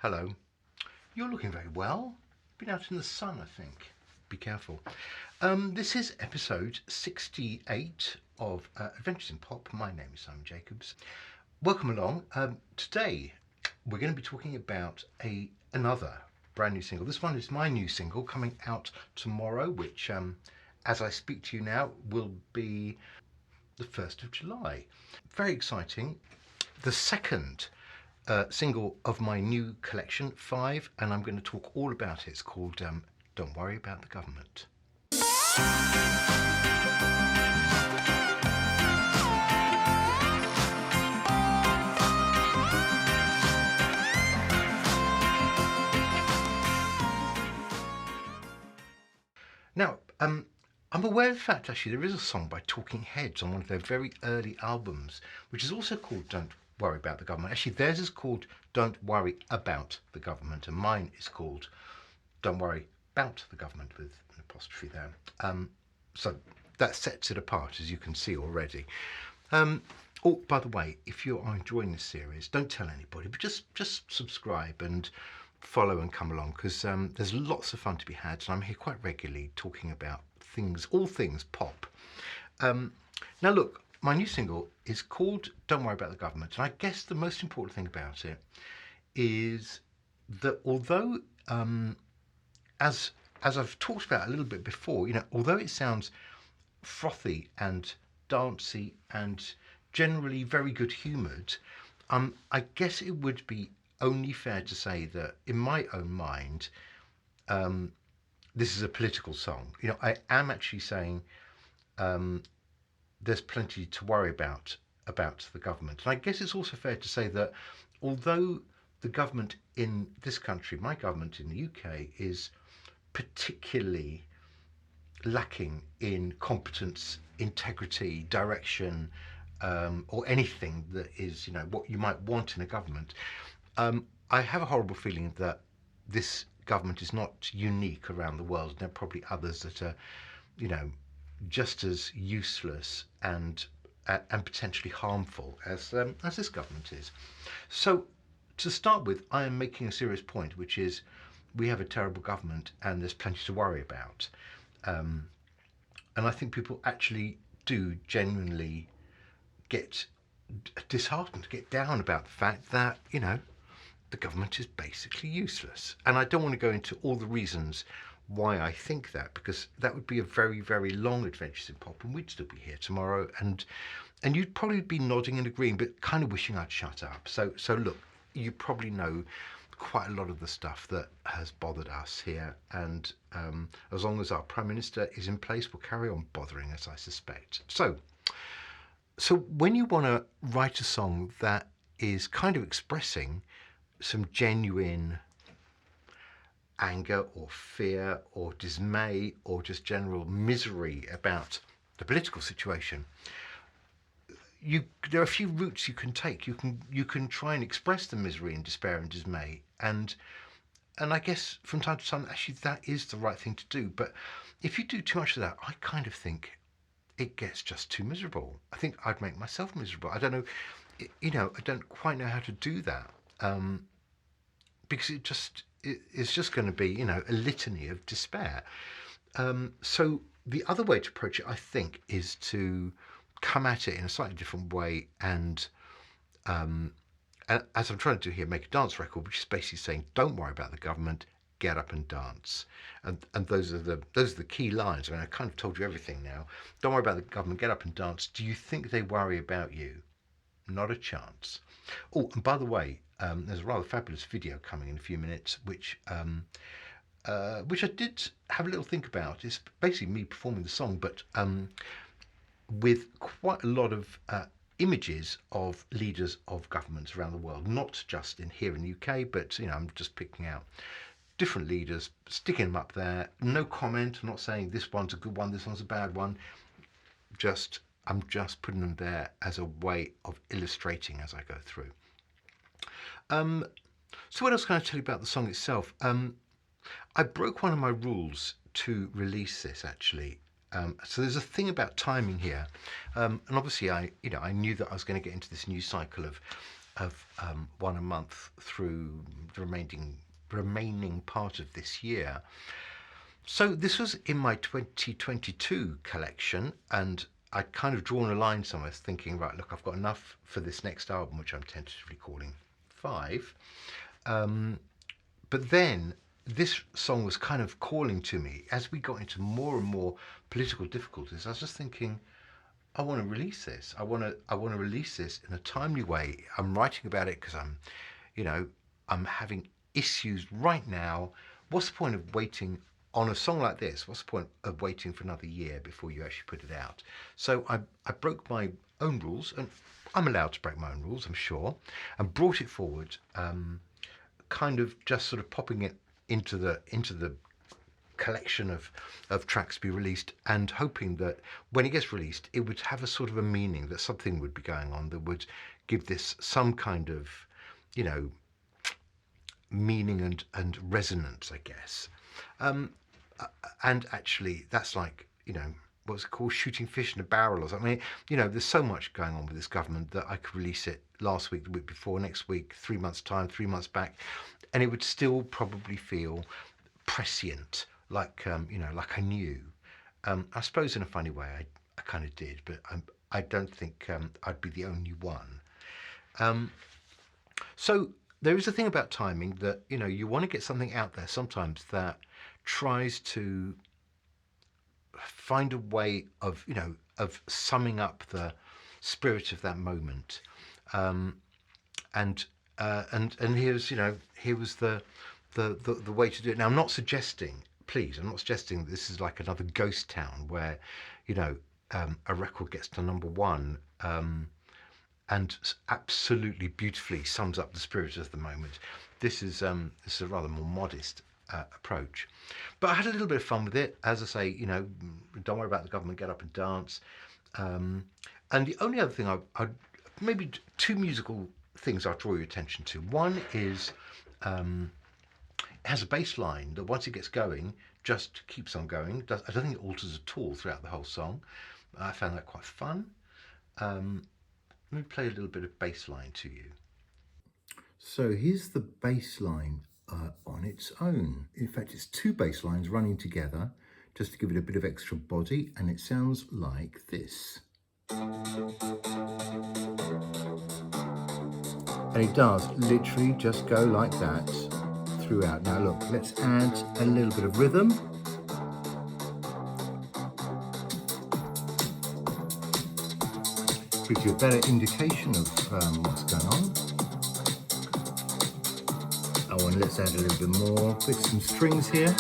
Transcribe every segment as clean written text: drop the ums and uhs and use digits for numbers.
Hello. You're looking very well. Been out in the sun, I think. Be careful. This is episode 68 of Adventures in Pop. My name is Simon Jacobs. Welcome along. Today we're going to be talking about another brand new single. This one is my new single coming out tomorrow, which, as I speak to you now, will be the 1st of July. Very exciting. The second single of my new collection, 5, and I'm going to talk all about it. It's called Don't Worry About the Government. Now, I'm aware of the fact, actually, there is a song by Talking Heads on one of their very early albums, which is also called Don't Worry About the Government. Actually, theirs is called Don't Worry About the Government, and mine is called Don't Worry About the Government, with an apostrophe there. So that sets it apart, as you can see already. Oh, by the way, if you are enjoying this series, don't tell anybody, but just subscribe and follow and come along, because there's lots of fun to be had, and I'm here quite regularly talking about things, all things pop. Now look, my new single is called Don't Worry About the Government, and I guess the most important thing about it is that although, as I've talked about a little bit before, although it sounds frothy and dancey and generally very good humoured, I guess it would be only fair to say that in my own mind, this is a political song. I am actually saying there's plenty to worry about the government. And I guess it's also fair to say that although the government in this country, my government in the UK, is particularly lacking in competence, integrity, direction, or anything that is, what you might want in a government, I have a horrible feeling that this government is not unique around the world. There are probably others that are, just as useless and potentially harmful as this government is. So, to start with, I am making a serious point, which is we have a terrible government and there's plenty to worry about. And I think people actually do genuinely get disheartened, get down about the fact that, the government is basically useless. And I don't want to go into all the reasons why I think that, because that would be a very, very long Adventures in Pop, and we'd still be here tomorrow, and you'd probably be nodding and agreeing, but kind of wishing I'd shut up. So look, you probably know quite a lot of the stuff that has bothered us here, and as long as our Prime Minister is in place, we'll carry on bothering us, I suspect. So when you want to write a song that is kind of expressing some genuine anger or fear or dismay or just general misery about the political situation, there are a few routes you can take. You can try and express the misery and despair and dismay, and I guess from time to time actually that is the right thing to do. But if you do too much of that, I kind of think it gets just too miserable. I think I'd make myself miserable. I don't know, I don't quite know how to do that, because it's just going to be, a litany of despair. So the other way to approach it, I think, is to come at it in a slightly different way, and as I'm trying to do here, make a dance record, which is basically saying, don't worry about the government, get up and dance. And those are the key lines. I mean, I kind of told you everything now. Don't worry about the government, get up and dance. Do you think they worry about you? Not a chance. Oh, and by the way, there's a rather fabulous video coming in a few minutes, which I did have a little think about. It's basically me performing the song, but with quite a lot of images of leaders of governments around the world, not just here in the UK, but I'm just picking out different leaders, sticking them up there. No comment. I'm not saying this one's a good one, this one's a bad one. I'm just putting them there as a way of illustrating as I go through. So what else can I tell you about the song itself? I broke one of my rules to release this, actually. So there's a thing about timing here, and obviously I knew that I was going to get into this new cycle of one a month through remaining part of this year. So this was in my 2022 collection, and I'd kind of drawn a line somewhere thinking, right, look, I've got enough for this next album, which I'm tentatively calling 5. But then this song was kind of calling to me as we got into more and more political difficulties. I was just thinking, I want to release this. I want to release this in a timely way. I'm writing about it because I'm having issues right now. What's the point of waiting on a song like this? What's the point of waiting for another year before you actually put it out? So I broke my own rules, and I'm allowed to break my own rules, I'm sure, and brought it forward, kind of just sort of popping it into the collection of tracks to be released, and hoping that when it gets released it would have a sort of a meaning, that something would be going on that would give this some kind of meaning and resonance, I guess. And actually that's like, what's it called, shooting fish in a barrel or something. There's so much going on with this government that I could release it last week, the week before, next week, 3 months time, 3 months back, and it would still probably feel prescient, like like I knew. I suppose in a funny way I kind of did, but I don't think I'd be the only one. So there is a thing about timing that you want to get something out there sometimes that tries to find a way of of summing up the spirit of that moment. And here was the way to do it. Now I'm not suggesting, please, I'm not suggesting that this is like another ghost town where a record gets to #1 and absolutely beautifully sums up the spirit of the moment. This is a rather more modest approach, but I had a little bit of fun with it. As I say, don't worry about the government, get up and dance. And the only other thing I'd maybe 2 musical things I'll draw your attention to. One is it has a bass line that once it gets going just keeps on going. I don't think it alters at all throughout the whole song. I found that quite fun. Let me play a little bit of bass line to you. So here's the bass line on its own. In fact, it's 2 bass lines running together just to give it a bit of extra body, and it sounds like this. And it does literally just go like that throughout. Now look, let's add a little bit of rhythm. Gives you a better indication of what's going on. Oh, and let's add a little bit more with some strings here.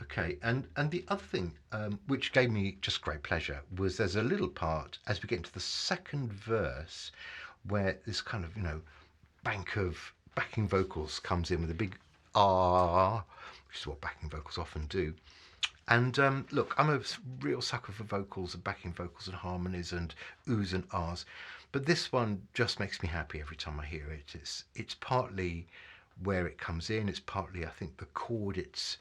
Okay, and the other thing which gave me just great pleasure was there's a little part as we get into the second verse where this kind of bank of backing vocals comes in with a big ah, which is what backing vocals often do. And look, I'm a real sucker for vocals and backing vocals and harmonies and oohs and ahs, but this one just makes me happy every time I hear it. It's partly where it comes in, it's partly I think the chord it's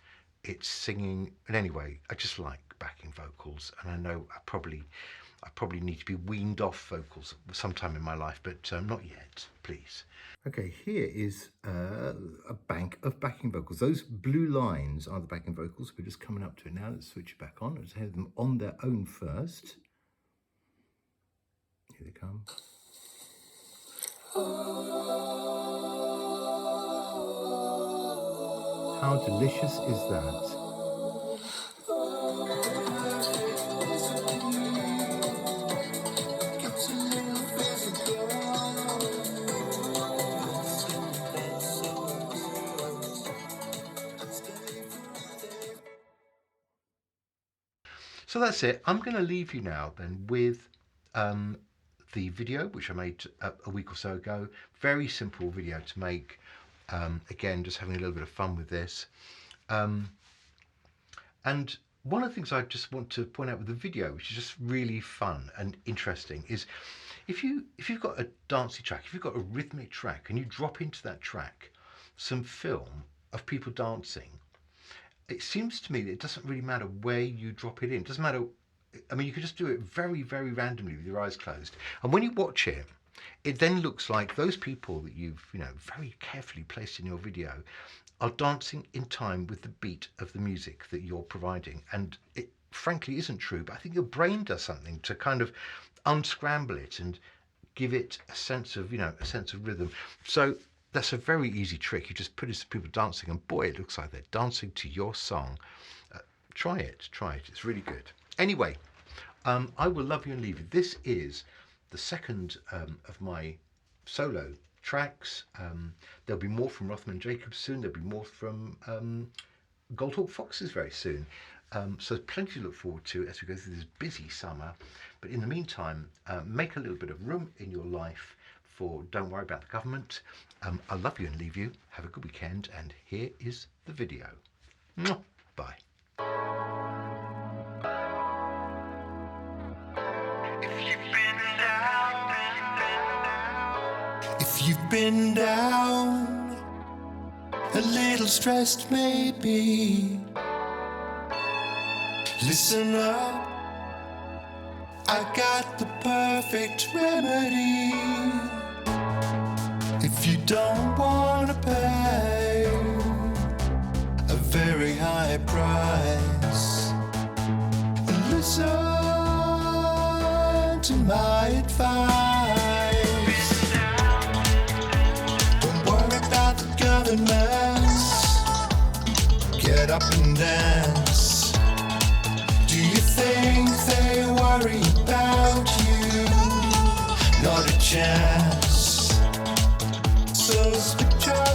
singing, and anyway, I just like backing vocals, and I know I probably need to be weaned off vocals sometime in my life, but not yet, please. Okay, here is a bank of backing vocals. Those blue lines are the backing vocals. We're just coming up to it now. Let's switch it back on. Let's have them on their own first. Here they come. How delicious is that? So that's it. I'm going to leave you now then with the video which I made a week or so ago. Very simple video to make. Again, just having a little bit of fun with this. And one of the things I just want to point out with the video, which is just really fun and interesting, is If you've got a dancey track, if you've got a rhythmic track, and you drop into that track some film of people dancing, it seems to me that it doesn't really matter where you drop it in. It doesn't matter. I mean, you can just do it very, very randomly with your eyes closed. And when you watch it, it then looks like those people that you've, very carefully placed in your video are dancing in time with the beat of the music that you're providing. And it frankly isn't true, but I think your brain does something to kind of unscramble it and give it a sense of, a sense of rhythm. So that's a very easy trick. You just put it to people dancing, and boy, it looks like they're dancing to your song. Try it. It's really good. Anyway, I will love you and leave you. This is the second of my solo tracks. There'll be more from Rothman Jacobs soon. There'll be more from Goldhawk Foxes very soon. So plenty to look forward to as we go through this busy summer. But in the meantime, make a little bit of room in your life for Don't Worry About the Government. I love you and leave you. Have a good weekend. And here is the video. Mwah. Bye. If you've been down, a little stressed maybe, listen up, I got the perfect remedy. If you don't wanna pay a very high price, listen to my advice. Don't worry about the governments, get up and dance. Do you think they worry about you? Not a chance. So switch on